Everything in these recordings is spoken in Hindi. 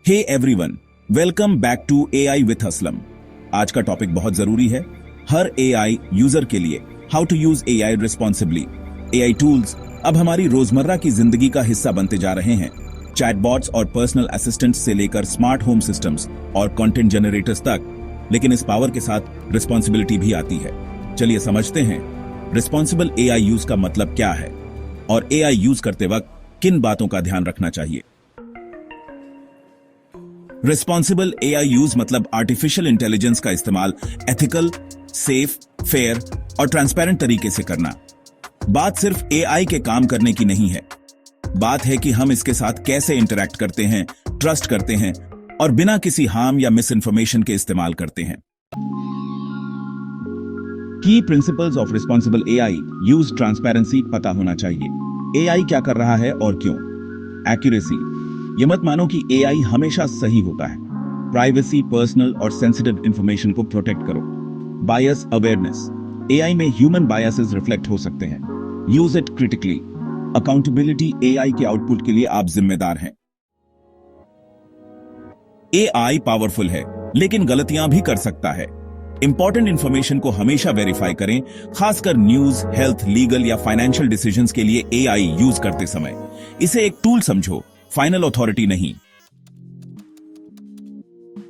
Hey everyone, welcome back to AI with Aslam. आज का टॉपिक बहुत जरूरी है हर एआई यूजर के लिए, how to use AI responsibly. AI tools अब हमारी रोजमर्रा की जिंदगी का हिस्सा बनते जा रहे हैं। चैटबॉट्स और पर्सनल असिस्टेंट्स से लेकर स्मार्ट होम सिस्टम्स और कंटेंट जनरेटर्स तक, लेकिन इस पावर के साथ रिस्पॉन्सिबिलिटी भी आती है। चलिए समझते हैं रिस्पॉन्सिबल एआई यूज का मतलब क्या है और एआई यूज करते वक्त किन बातों का ध्यान रखना चाहिए। रिस्पॉन्सिबल एआई यूज मतलब आर्टिफिशियल इंटेलिजेंस का इस्तेमाल एथिकल, सेफ, फेयर और ट्रांसपेरेंट तरीके से करना। बात सिर्फ एआई के काम करने की नहीं है, बात है कि हम इसके साथ कैसे इंटरैक्ट करते हैं, ट्रस्ट करते हैं और बिना किसी हार्म या मिस इन्फॉर्मेशन के इस्तेमाल करते हैं। की principles of responsible AI use transparency पता होना चाहिए। एआई क्या कर रहा है और क्यों। एक्यूरेसी, ये मत मानो कि एआई हमेशा सही होता है। प्राइवेसी, पर्सनल और सेंसिटिव इंफॉर्मेशन को प्रोटेक्ट करो। बायस अवेयरनेस, एआई में ह्यूमन बायसेस रिफ्लेक्ट हो सकते हैं, use it critically. Accountability, AI के आउटपुट के लिए आप जिम्मेदार हैं। एआई पावरफुल है लेकिन गलतियां भी कर सकता है। इंपॉर्टेंट इंफॉर्मेशन को हमेशा वेरीफाई करें, खासकर न्यूज, हेल्थ, लीगल या फाइनेंशियल डिसीजंस के लिए एआई यूज करते समय। इसे एक टूल समझो, फाइनल अथॉरिटी नहीं।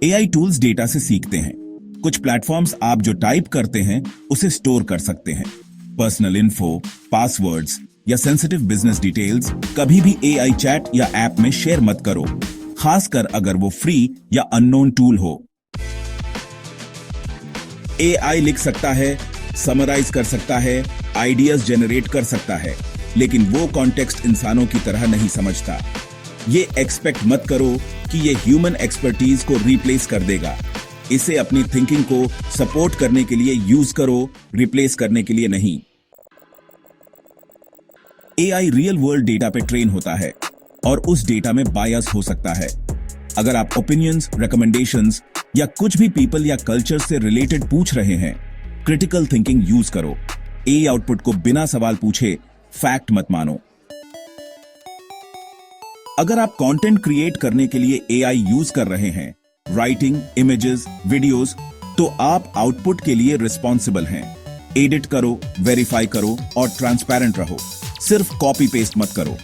एआई टूल्स डेटा से सीखते हैं। कुछ प्लेटफॉर्म्स आप जो टाइप करते हैं उसे स्टोर कर सकते हैं। पर्सनल इन्फो, पासवर्ड्स या सेंसिटिव बिजनेस डिटेल्स कभी भी एआई चैट या ऐप में शेयर मत करो, खासकर अगर वो फ्री या अननोन टूल हो। एआई लिख सकता है, समराइज कर सकता है, आइडियाज जनरेट कर सकता है, लेकिन वो कॉन्टेक्स्ट इंसानों की तरह नहीं समझता। ये एक्सपेक्ट मत करो कि ये ह्यूमन एक्सपर्टीज को रिप्लेस कर देगा। इसे अपनी थिंकिंग को सपोर्ट करने के लिए यूज करो, रिप्लेस करने के लिए नहीं। एआई रियल वर्ल्ड डेटा पे ट्रेन होता है और उस डेटा में बायस हो सकता है। अगर आप ओपिनियंस, रिकमेंडेशंस या कुछ भी पीपल या कल्चर से रिलेटेड पूछ रहे हैं, क्रिटिकल थिंकिंग यूज करो। एआई आउटपुट को बिना सवाल पूछे फैक्ट मत मानो। अगर आप कंटेंट क्रिएट करने के लिए एआई यूज कर रहे हैं, राइटिंग, इमेजेस, वीडियोस, तो आप आउटपुट के लिए रिस्पॉन्सिबल हैं। एडिट करो, वेरीफाई करो और ट्रांसपेरेंट रहो, सिर्फ कॉपी पेस्ट मत करो।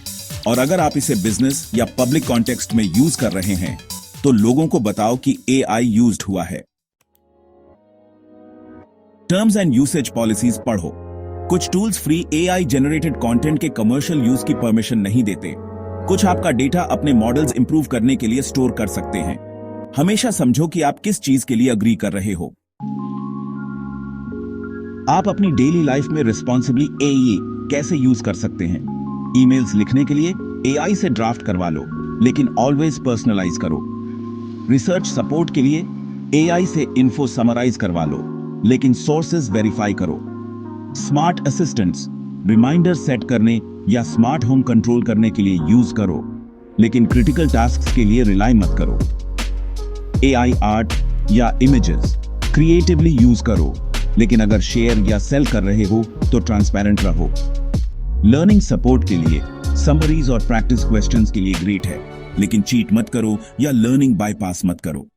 और अगर आप इसे बिजनेस या पब्लिक कॉन्टेक्स्ट में यूज कर रहे हैं, तो लोगों को बताओ कि एआई यूज्ड हुआ है। टर्म्स एंड यूसेज पॉलिसीज पढ़ो। कुछ tools free AI generated content के कमर्शियल यूज की परमिशन नहीं देते। कुछ आपका डेटा अपने मॉडल्स इंप्रूव करने के लिए स्टोर कर सकते हैं। हमेशा समझो कि आप किस चीज के लिए अग्री कर रहे हो। आप अपनी डेली लाइफ में रिस्पॉन्सिबली एआई कैसे यूज कर सकते हैं। ईमेल्स लिखने के लिए एआई से ड्राफ्ट करवा लो, लेकिन ऑलवेज पर्सनलाइज करो। रिसर्च सपोर्ट के लिए एआई से इन्फो समराइज करवा लो, लेकिन सोर्सेज वेरीफाई करो। स्मार्ट असिस्टेंट्स रिमाइंडर सेट करने या स्मार्ट होम कंट्रोल करने के लिए यूज करो, लेकिन क्रिटिकल टास्क्स के लिए रिलाई मत करो। एआई आर्ट या इमेजेस क्रिएटिवली यूज करो, लेकिन अगर शेयर या सेल कर रहे हो तो ट्रांसपेरेंट रहो। लर्निंग सपोर्ट के लिए समरीज और प्रैक्टिस क्वेश्चंस के लिए ग्रेट है, लेकिन चीट मत करो या लर्निंग बाईपास मत करो।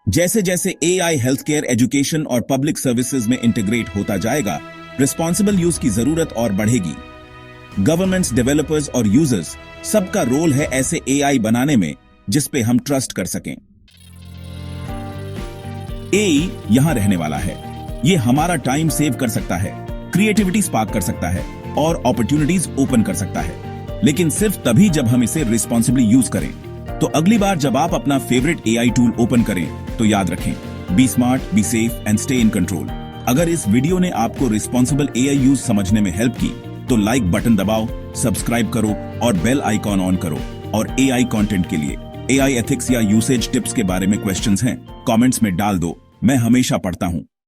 जैसे जैसे एआई हेल्थ केयर, एजुकेशन और पब्लिक सर्विसेज में इंटीग्रेट होता जाएगा, रिस्पॉन्सिबल यूज की जरूरत और बढ़ेगी। गवर्नमेंट्स, डेवलपर्स और यूजर्स सबका रोल है ऐसे एआई बनाने में जिस पे हम ट्रस्ट कर सकें। एआई यहां रहने वाला है। ये हमारा टाइम सेव कर सकता है, क्रिएटिविटी स्पार्क कर सकता है और अपॉर्चुनिटीज ओपन कर सकता है, लेकिन सिर्फ तभी जब हम इसे रिस्पॉन्सिबली यूज करें। तो अगली बार जब आप अपना फेवरेट एआई टूल ओपन करें तो याद रखें, be smart, be safe and stay in control. अगर इस वीडियो ने आपको रिस्पॉन्सिबल एआई यूज समझने में हेल्प की तो लाइक बटन दबाओ, सब्सक्राइब करो और बेल आइकॉन ऑन करो। और एआई कंटेंट के लिए, एआई एथिक्स या यूसेज टिप्स के बारे में क्वेश्चंस हैं, कमेंट्स में डाल दो, मैं हमेशा पढ़ता हूं।